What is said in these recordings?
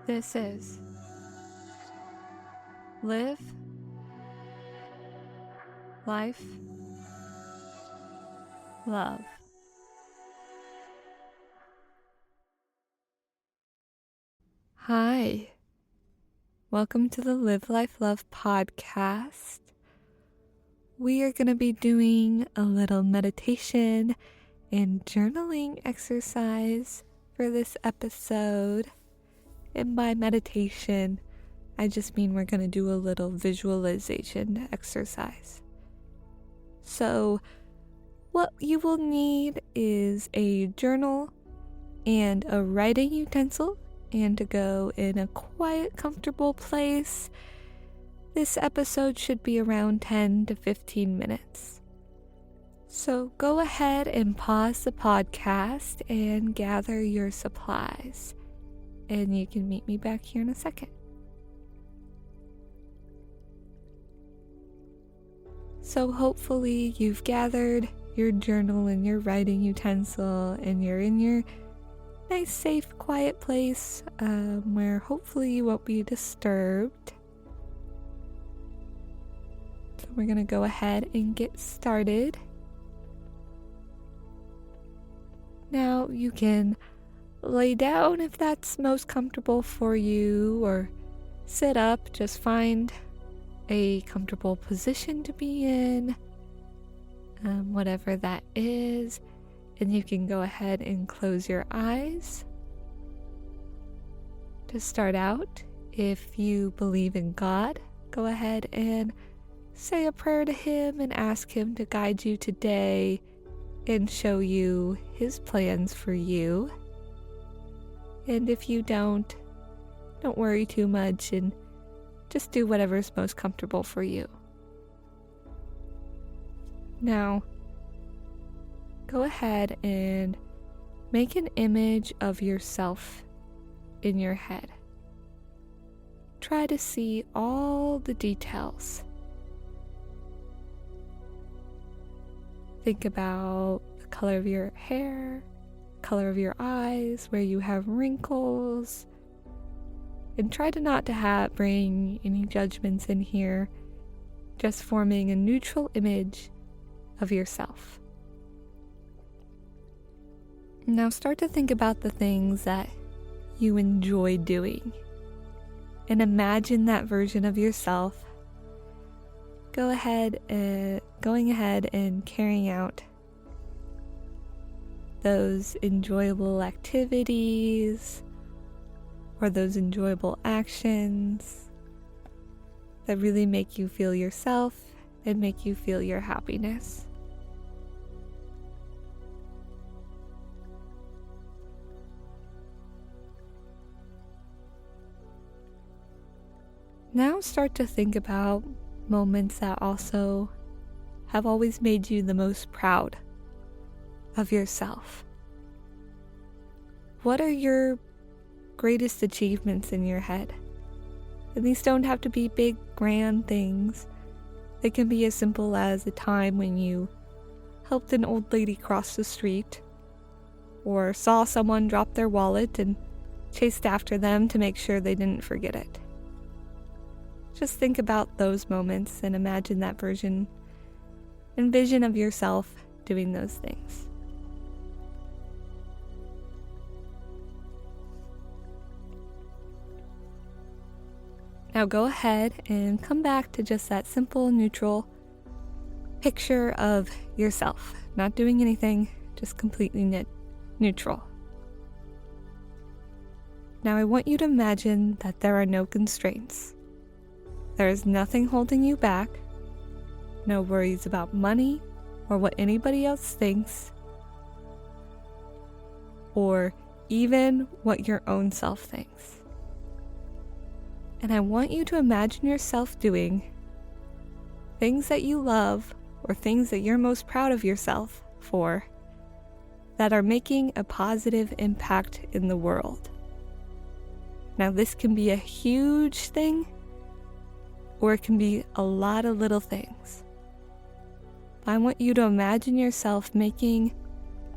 This is Live Life Love. Hi, welcome to the Live Life Love podcast. We are going to be doing a little meditation and journaling exercise for this episode. And by meditation, I just mean we're going to do a little visualization exercise. So, what you will need is a journal and a writing utensil, and to go in a quiet, comfortable place. This episode should be around 10 to 15 minutes. So go ahead and pause the podcast and gather your supplies. And you can meet me back here in a second. So hopefully you've gathered your journal and your writing utensil, and you're in your nice, safe, quiet place where hopefully you won't be disturbed. So we're going to go ahead and get started. Now you can lay down if that's most comfortable for you, or sit up. Just find a comfortable position to be in, whatever that is, and you can go ahead and close your eyes. To start out, if you believe in God, go ahead and say a prayer to Him and ask Him to guide you today and show you His plans for you. And if you don't worry too much and just do whatever's most comfortable for you. Now, go ahead and make an image of yourself in your head. Try to see all the details. Think about the color of your hair, color of your eyes, where you have wrinkles, and try to not to bring any judgments in here, just forming a neutral image of yourself. Now start to think about the things that you enjoy doing, and imagine that version of yourself going ahead and carrying out those enjoyable activities or those enjoyable actions that really make you feel yourself and make you feel your happiness. Now start to think about moments that also have always made you the most proud of yourself. What are your greatest achievements in your head? And these don't have to be big, grand things. They can be as simple as a time when you helped an old lady cross the street, or saw someone drop their wallet and chased after them to make sure they didn't forget it. Just think about those moments and imagine that version and vision of yourself doing those things. Now go ahead and come back to just that simple, neutral picture of yourself. Not doing anything, just completely neutral. Now I want you to imagine that there are no constraints. There is nothing holding you back, no worries about money or what anybody else thinks, or even what your own self thinks. And I want you to imagine yourself doing things that you love or things that you're most proud of yourself for that are making a positive impact in the world. Now, this can be a huge thing, or it can be a lot of little things. I want you to imagine yourself making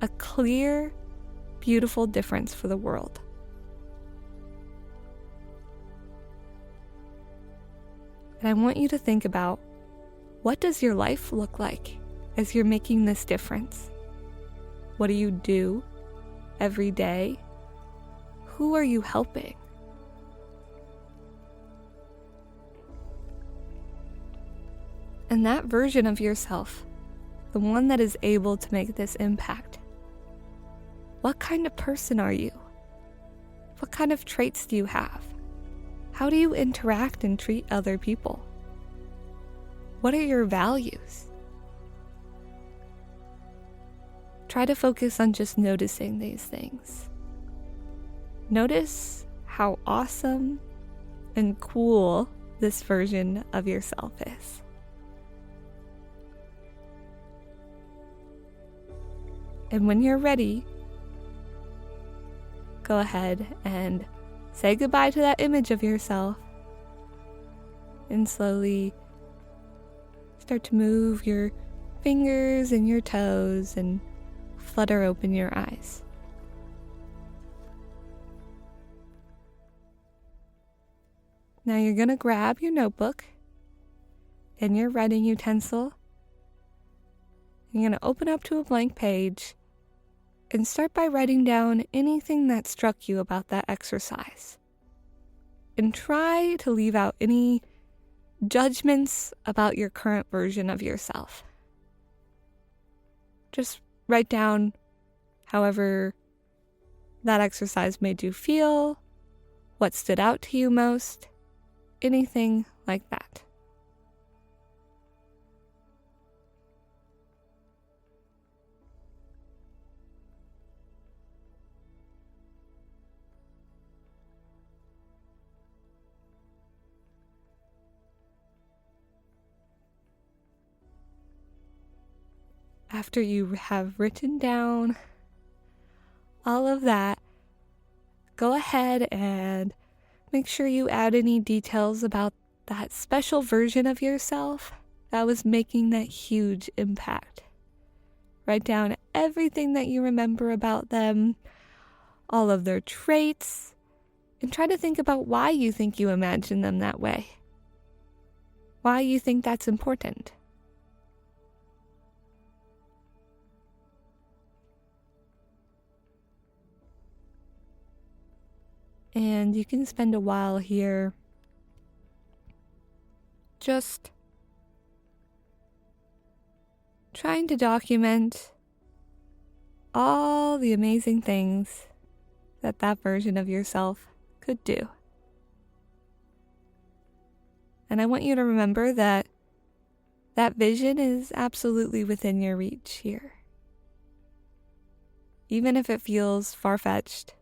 a clear, beautiful difference for the world. And I want you to think about, what does your life look like as you're making this difference? What do you do every day? Who are you helping? And that version of yourself, the one that is able to make this impact, what kind of person are you? What kind of traits do you have? How do you interact and treat other people? What are your values? Try to focus on just noticing these things. Notice how awesome and cool this version of yourself is. And when you're ready, go ahead and say goodbye to that image of yourself and slowly start to move your fingers and your toes and flutter open your eyes. Now you're going to grab your notebook and your writing utensil. You're going to open up to a blank page and start by writing down anything that struck you about that exercise. And try to leave out any judgments about your current version of yourself. Just write down however that exercise made you feel, what stood out to you most, anything like that. After you have written down all of that, go ahead and make sure you add any details about that special version of yourself that was making that huge impact. Write down everything that you remember about them, all of their traits, and try to think about why you think you imagine them that way. Why you think that's important. And you can spend a while here just trying to document all the amazing things that that version of yourself could do. And I want you to remember that that vision is absolutely within your reach here. Even if it feels far-fetched,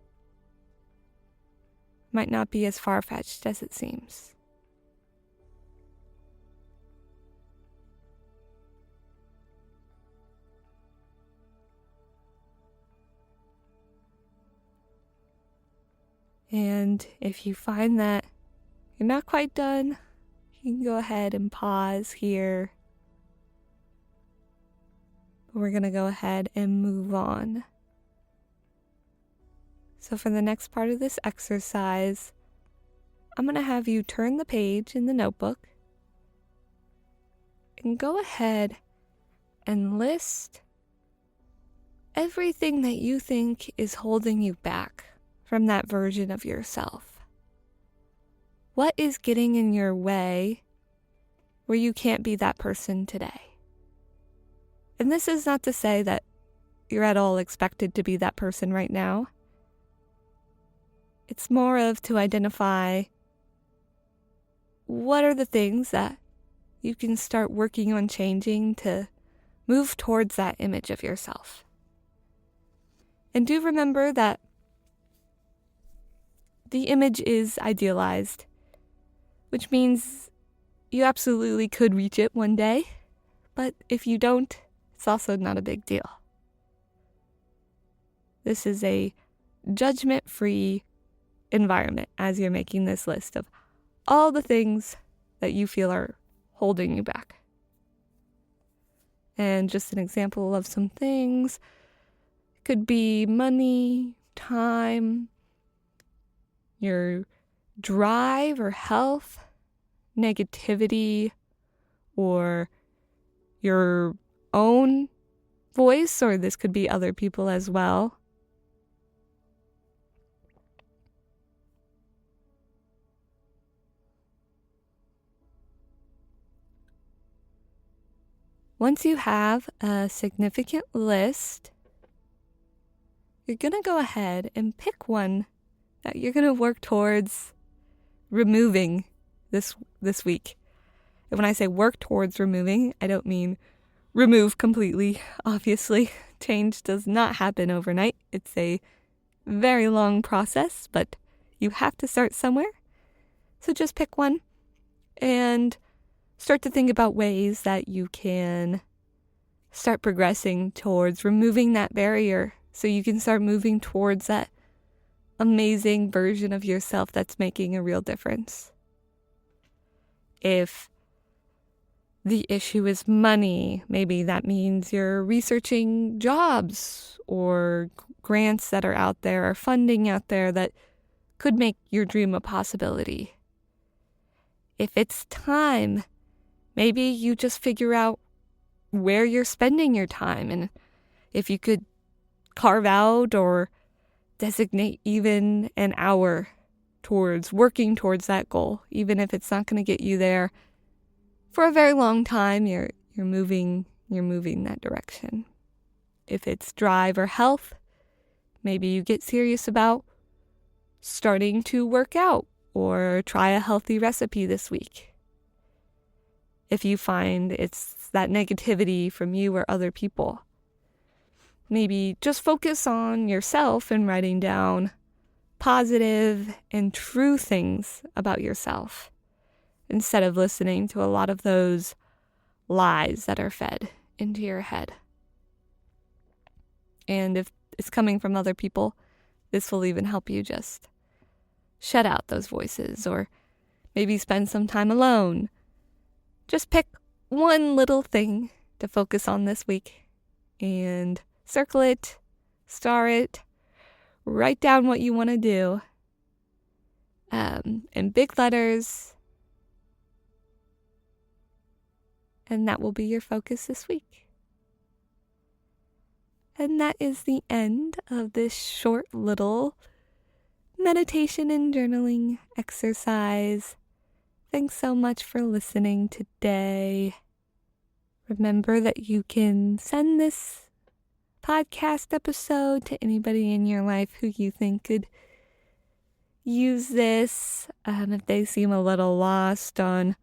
might not be as far-fetched as it seems. And if you find that you're not quite done, you can go ahead and pause here. But we're going to go ahead and move on. So for the next part of this exercise, I'm going to have you turn the page in the notebook and go ahead and list everything that you think is holding you back from that version of yourself. What is getting in your way where you can't be that person today? And this is not to say that you're at all expected to be that person right now. It's more of to identify what are the things that you can start working on changing to move towards that image of yourself. And do remember that the image is idealized, which means you absolutely could reach it one day, but if you don't, it's also not a big deal. This is a judgment-free environment as you're making this list of all the things that you feel are holding you back. And just an example of some things could be money, time, your drive or health, negativity or your own voice, or this could be other people as well. Once you have a significant list, you're going to go ahead and pick one that you're going to work towards removing this week. And when I say work towards removing, I don't mean remove completely. Obviously, change does not happen overnight. It's a very long process, but you have to start somewhere. So just pick one and start to think about ways that you can start progressing towards removing that barrier so you can start moving towards that amazing version of yourself that's making a real difference. If the issue is money, maybe that means you're researching jobs or grants that are out there or funding out there that could make your dream a possibility. If it's time, maybe you just figure out where you're spending your time, and if you could carve out or designate even an hour towards working towards that goal, even if it's not going to get you there for a very long time, you're moving that direction. If it's drive or health, maybe you get serious about starting to work out or try a healthy recipe this week. If you find it's that negativity from you or other people, maybe just focus on yourself and writing down positive and true things about yourself instead of listening to a lot of those lies that are fed into your head. And if it's coming from other people, this will even help you just shut out those voices, or maybe spend some time alone. Just pick one little thing to focus on this week and circle it, star it, write down what you want to do in big letters, and that will be your focus this week. And that is the end of this short little meditation and journaling exercise. Thanks so much for listening today. Remember that you can send this podcast episode to anybody in your life who you think could use this if they seem a little lost on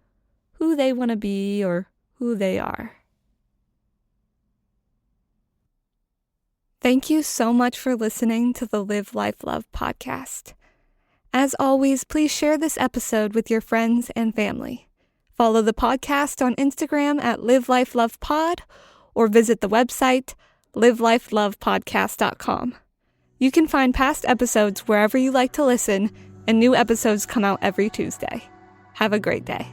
who they want to be or who they are. Thank you so much for listening to the Live, Life, Love podcast. As always, please share this episode with your friends and family. Follow the podcast on Instagram at Live, Life, Love Pod, or visit the website livelifelovepodcast.com. You can find past episodes wherever you like to listen, and new episodes come out every Tuesday. Have a great day.